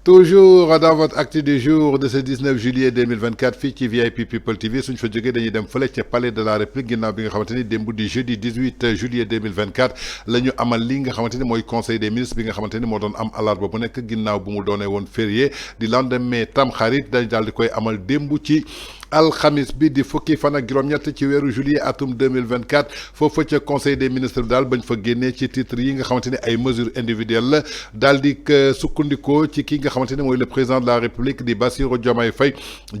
Toujours dans votre acte du jour de ce 19 juillet 2024 fii ci VIP People TV suñ fa jógee dañuy dem fële ca palais de la République ginnaaw bi nga xamante ni démb di jeudi 18 juillet 2024 la ñu amal li nga xamante ni mooy conseil des ministres bi nga xamante ni moo doon am alarba bu nekk ginnaaw bu mu doonee woon férié di lendemain Tamxarit dañ daal di koy amal démb ci alxamis bi di fukki fan ak juróom-ñett ci weeru juillet atum 2024 foofa ca conseil des ministres daal bañ fa génnee ci titre yi nga xamante ni ay mesures individuelles la daal di sukkandikoo ci ki nga xamante ni mooy le président de la république di Bassirou Diomaye Faye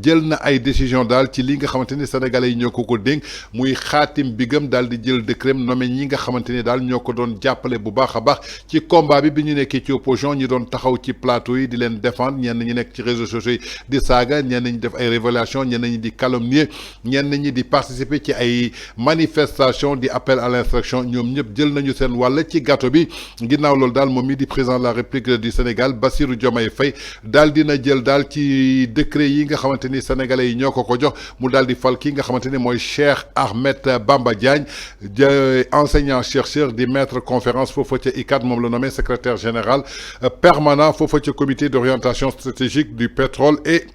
jël na ay décision daal ci li nga xamante ni sénégalais yi ñoo ko dénk muy xaatim bigam daal di jël décret nommé ñi nga xamante ni daal ñoo ko doon jàppale bu baax a baax ci combat bi ñu nekkee ci opposition ñi doon taxaw ci plateau yi di leen défendre ñenn ñi nekk ci réseaux sociaux yi di saaga ñenn ñi def ay révélation ñenn ñi di calomnier ñenn ñi di participer ci ay manifestation di appel à l'insurrection ñoom ñëpp jël nañu seen wàll ci gâteau bi ginnaaw loolu daal moom mi di président de la république du Sénégal Bassirou Diomaye Faye daal dina jël daal ci décret yi nga xamante ni sénégalais yi ñoo ko jox mu daal di fal ki nga xamante ni mooy Cheikh Ahmed Bamba Diagne enseignant chercheur di maître conférence foofa ca ICAD moom la nommé secrétaire général permanent foofa ca comité d'orientation stratégique du pétrole et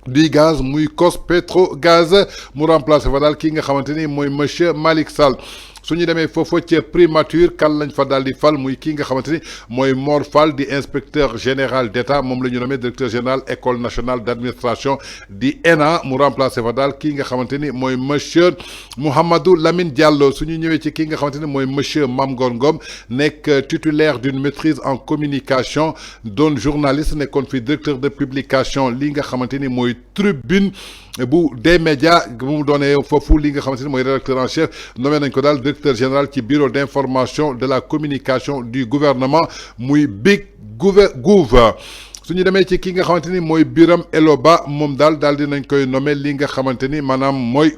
du gaz muy COS-Petro-Gaz mu remplacé fa daal ki nga xamante ni mooy monsieur Malick Sall su ñu demee foofa ca primature kan lañ fa daal di fal muy kii nga xamante ni mooy Mor Fall di inspecteur général d'État moom la ñu nommé directeur général école nationale d'administration di ENA mu remplacé fa daal kii nga xamante ni mooy monsieur Mouhamadou Lamine Diallo su ñu ñëwee ci kii nga xamante ni mooy monsieur Mame Ngor Ngom nekk titulaire d'une maîtrise en communication doon journaliste nekkoon fi directeur de publication li nga xamante ni mooy tribune bu des médias bu mu doonee foofu li nga xamante ni mooy rédacteur en chef nommé nañ ko daal directeur général ci bureau d'information de la communication du gouvernement muy big gouv su ñu demee ci ki nga xamante ni mooy Biram Eloba moom daal dinañ koy nommé li nga xamante ni maanaam mooy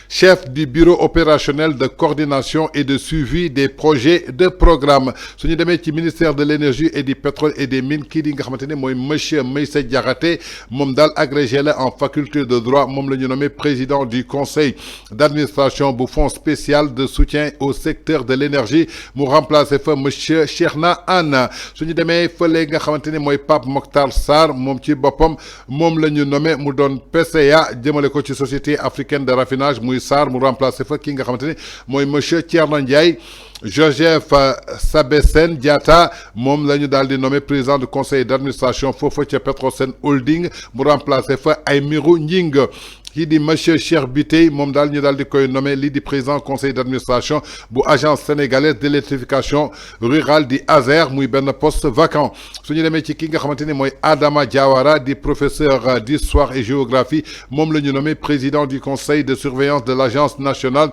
chef du bureau opérationnel de coordination et de suivi des projets de programme su ñu demee ci ministère de l'énergie et du pétrole et des mines kii di nga xamante ni mooy monsieur Meïssa Diakhaté moom daal agrégé la en faculté de droit moom la ñu nommé président du conseil d'administration bu fonds spécial de soutien au secteur de l'énergie mu remplacé fa monsieur Cheikhna Anne su ñu demee fële nga xamante ni mooy Pape Mokhtar Sarr moom ci boppam moom la ñu nommé mu doon PCA jëmale ko ci société africaine de raffinage muy Sarr mu remplacé fa ki nga xamante ni mooy monsieur Thierno Ndiaye Joseph Sabesen Diatta moom la ñu daal di nommé président du conseil d'administration foofa ca Petrosen Holding mu remplacé fa Aymirou Gning kii di monsieur Cheikh Biteye moom daal ñu daal di koy nommé lii di président conseil d'administration bu agence sénégalaise d'électrification rurale di ASER muy benn poste vacant su ñu demee ci ki nga xamante ni mooy Adama Diawara di professeur d'histoire et géographie moom la ñu nommé président du conseil de surveillance de l'agence nationale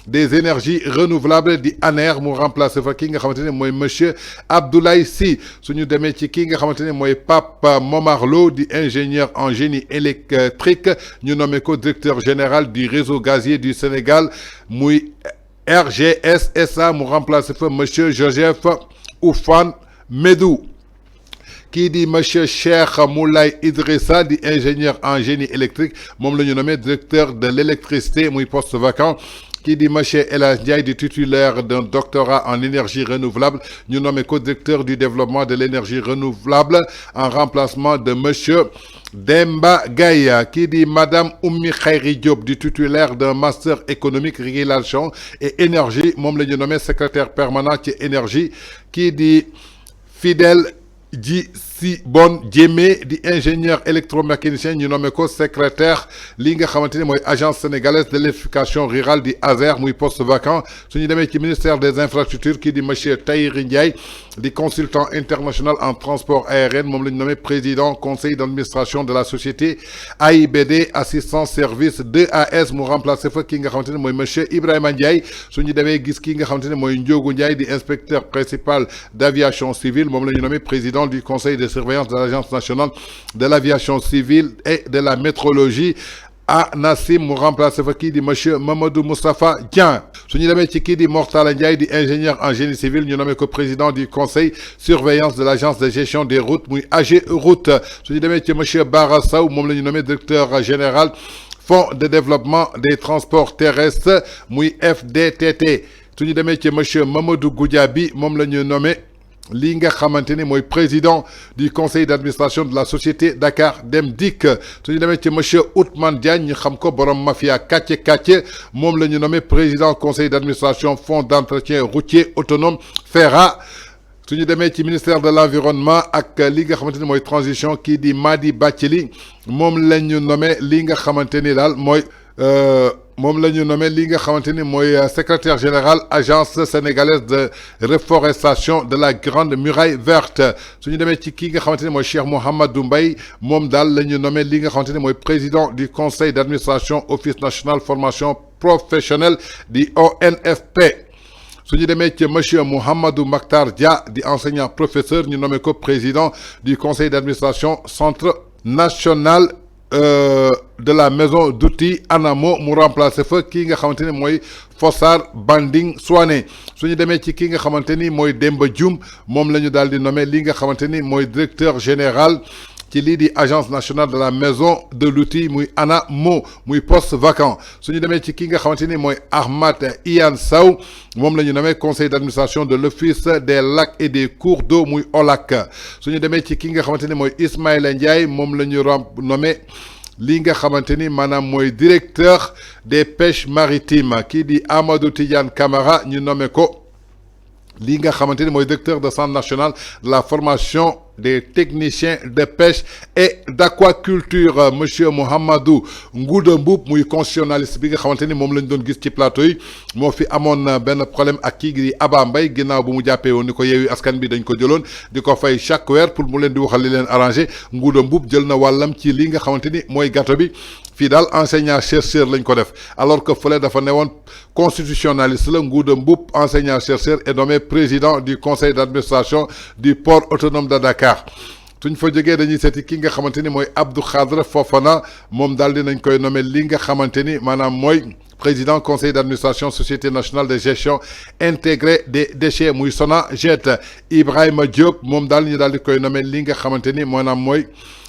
des énergies renouvelables di ANER mu remplacé fa ki nga xamante ni mooy monsieur Abdoulaye Sy suñu demee ci ki nga xamante ni mooy Pape Momar Lo di ingénieur en génie électrique ñu nommé ko directeur général du réseau gazier du Sénégal muy RGS SA mu remplacé fa monsieur Joseph Oufane Medou kii di monsieur Cheikh Moulay Idrissa di ingénieur en génie électrique moom la ñu nommé directeur de l'électricité muy poste vacant kii di monsieur El Hadj Ndiaye di titulaire d'un doctorat en énergie renouvelable ñu nommé ko directeur du développement de l'énergie renouvelable en remplacement de monsieur Demba Gaye kii di madame Oumy Khayri Diop di titulaire d'un master économique régulation et énergie moom la ñu nommé secrétaire permanent ci énergie kii di Fidèle Djibon Diémé di ingénieur électromécanicien ñu nommé ko secrétaire li nga xamante ni mooy agence sénégalaise de l'électrification rurale di ASER muy poste vacant su ñu demee ci ministère des infrastructures kii di monsieur Tahiré Ndiaye di consultant international en transport aérien moom la ñu nommé président conseil d'administration de la société AIBD assistance service 2AS mu remplacé fa ki nga xamante ni mooy monsieur Ibrahima Ndiaye su ñu demee gis ki nga xamante ni mooy Ndiogou Ndiaye di inspecteur principal d'aviation civile moom la ñu nommé président du conseil de surveillance de l'agence nationale de l'aviation civile et de la métrologie ANACIM mu remplacé fa kii di monsieur Mamadou Moustapha Dieng su ñu demee ci kii di Mortala Ndiaye di ingénieur en génie civil ñu nommé ko président du conseil surveillance de l'agence de gestion des routes muy AGERoute su ñu demee ci monsieur Bara Sow moom la ñu nommé directeur général fonds de développement des transports terrestres muy FDTT su ñu demee ci monsieur Mamadou Goudiaby moom la ñu nommé li nga xamanteni moy président du conseil d'administration de la société Dakar Dem Dikk suñu demee ci monsieur Ousmane Diagne ñu xam ko borom mafia kàcce mom lañu nommé président conseil d'administration fonds d'entretien routier autonome FERA. suñu demee ci ministère de l'environnement ak li nga xamanteni moy transition ki di Madi Bathily mom lañu nommé li nga xamanteni dal moy moom la ñu nommé li nga xamanteni moy secrétaire général agence sénégalaise de reforestation de la grande muraille verte suñu démé ci ki nga xamanteni moy Cheikh Mouhamadou Mbaye mom dal la ñu nommé li nga xamanteni moy président du conseil d'administration office national formation professionnelle du ONFP. suñu demee ci monsieur Mouhamadou Makhtar Dia di enseignant professeur ñu nommé ko président du conseil d'administration centre national de la maison d'outils ANAMO mu remplacer fa ki nga xamanteni moy Fossar Banding Souané suñu démé ci ki nga xamanteni moy Demba Dioum mom lañu daldi nommé li nga xamanteni moy directeur général ci lii di agence nationale de la maison de l'outil muy ANAMO muy poste vacant suñu démé ci ki nga xamanteni moy Ahmad Iyane Sow mom lañu nommé conseil d'administration de l'office des lacs et des cours d'eau muy OLAC suñu démé ci ki nga xamanteni moy Ismaïla Ndiaye mom lañu nommé li nga xamanteni manam moy directeur des pêches maritimes ki di Amadou Tidiane Camara ñu nommé ko li nga xamanteni moy directeur de centre national de la formation des techniciens de pêche et d'aquaculture monsieur Mohamedou Ngouda Mboup muy constitutionnaliste bi nga xamanteni mom lañ doon gis ci plateau yi mo fi amone ben problème ak kii di Aba Mbaye ginnaaw bu mu jàppee woon ni ko Yewwi Askan bi dañ ko jëloon di ko fay chaque weer pour mu leen di waxal li leen arrangé Ngouda Mboup jël na wàllam ci li nga xamanteni moy gâteau bi fii daal enseignant chercheur lañ ko def alors que fële dafa newoon constitutionnaliste la Ngouda Mboup enseignant chercheur est nommé président du conseil d'administration du port autonome de Dakar. suñ fa jógee dañuy seeti ki nga xamanteni moy Abdou Khadre Fofana mom daal dinañ koy nommé li nga xamanteni manam moy président conseil d'administration société nationale de gestion intégrée des déchets muy SONAGED Ibrahima Diop mom daal ñu daal di koy nommé li nga xamanteni manam moy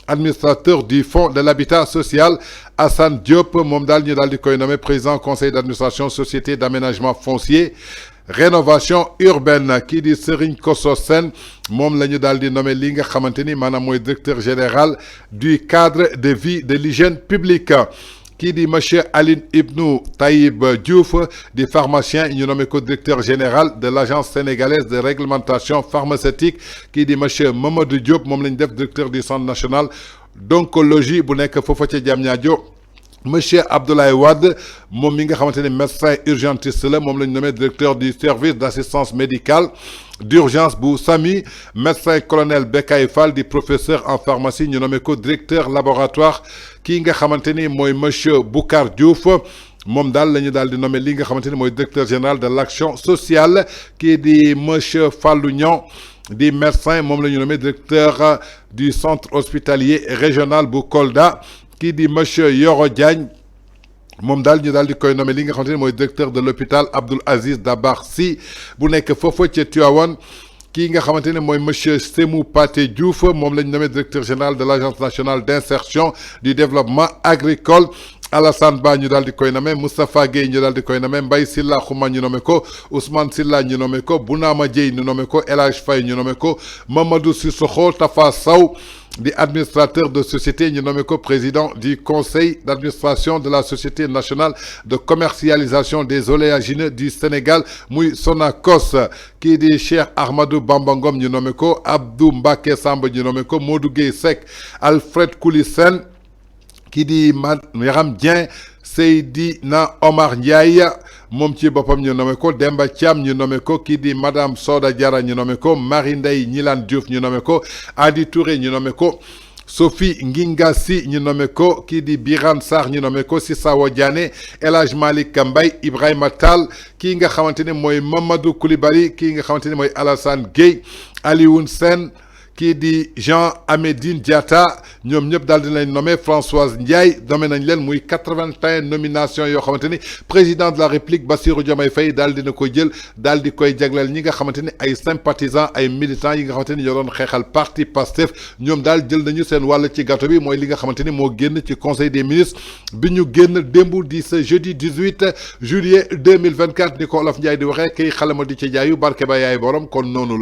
administrateur du fonds de l'habitat social Assane Diop mom daal ñu daal di koy nommé président conseil d'administration société d'aménagement foncier rénovation urbaine qui di Serigne Kosso Sène mom lañu daldi nommé li nga xamanteni manam moy directeur général du cadre de vie de l'hygiène publique qui di monsieur Aline Ibnou Taïb Diouf di pharmacien ñu nommé ko directeur général de l'agence sénégalaise de réglementation pharmaceutique qui di monsieur Mamadou Diop mom lañ def directeur du centre national d'oncologie bu nek fofu ci Diamniadio monsieur Abdoulaye Wade mom mi nga xamanteni médecin urgentiste la mom lañ nommé directeur du service d'assistance médicale d'urgence bu SAMI médecin colonel Bekay Fall di professeur en pharmacie ñu nommé ko directeur laboratoire ki nga xamanteni moy monsieur Boukar Diouf mom dal lañu dal di nommé li nga xamanteni moy directeur général de l'action sociale qui di monsieur Fallou Niang di médecin mom lañu nommé directeur du centre hospitalier régional bu Kolda qui dit monsieur Yoro Diagne mom dal ñu dal di koy nommé li nga xamanteni moy directeur de l'hôpital Abdoul Aziz Dabar Sy bu nek fofu ci Tivaouane ki nga xamanteni moy monsieur Semou Paté Diouf mom lañ nommé directeur général de l'agence nationale d'insertion du développement agricole Alassane Ba ñu dal di koy nommé Moustapha Gueye ñu dal di koy nommé Mbaye Silla Khouma ñu nommé ko Ousmane Silla ñu nommé ko Bounama Dieye ñu nommé ko El Hadj Faye ñu nommé ko Mamadou Sissoko Tafa Sow di administrateur de société ñu nommé ko président du conseil d'administration de la société nationale de commercialisation des oléagineux du Sénégal muy Sonacos kii di Cheikh Ahmadou Bamba Ngom ñu nommé ko Abdou Mbacké Samba ñu nommé ko Modou Gueye Seck Alfred Kouli Sène kii di Yaram Dieng Seydina Omar Ndiaye mom ci bopam ñu nommé ko Demba Thiam ñu nommé ko kii di madame Soda Diarra ñu nommé ko Marie Ndeye Gnilane Diouf ñu nommé ko Adi Touré ñu nommé ko Sophie Nginga Sy ñu nommé ko kii di Birane Sarr ñu nommé ko Sissawo Diané El Hadj Malick Mbaye Ibrahima Tall kii nga xamanteni moy Mamadou Koulibaly kii nga xamanteni moy Alassane Gueye Alioune Sène kii di Jean Amédine Diatta ñoom ñëpp daal di lañ nommé Françoise Ndiaye nommé nañ leen muy 81 nominations yoo xamante ni président de la République Bassirou Diomaye Faye daal dina koy jël daal di koy jagleel ñi nga xamante ni ay sympathisants ay militants yi nga xamante ni ñoo doon xeexal parti Pastef ñoom daal jël nañu seen wàll ci gâteau bi mooy li nga xamante ni moo génn ci conseil des ministres bi ñu génn démb di ce jeudi 18 juillet 2024 ni ko Olof Ndiaye di waxee kay xale ma di ci jaayu barke ba yaay borom kon noonu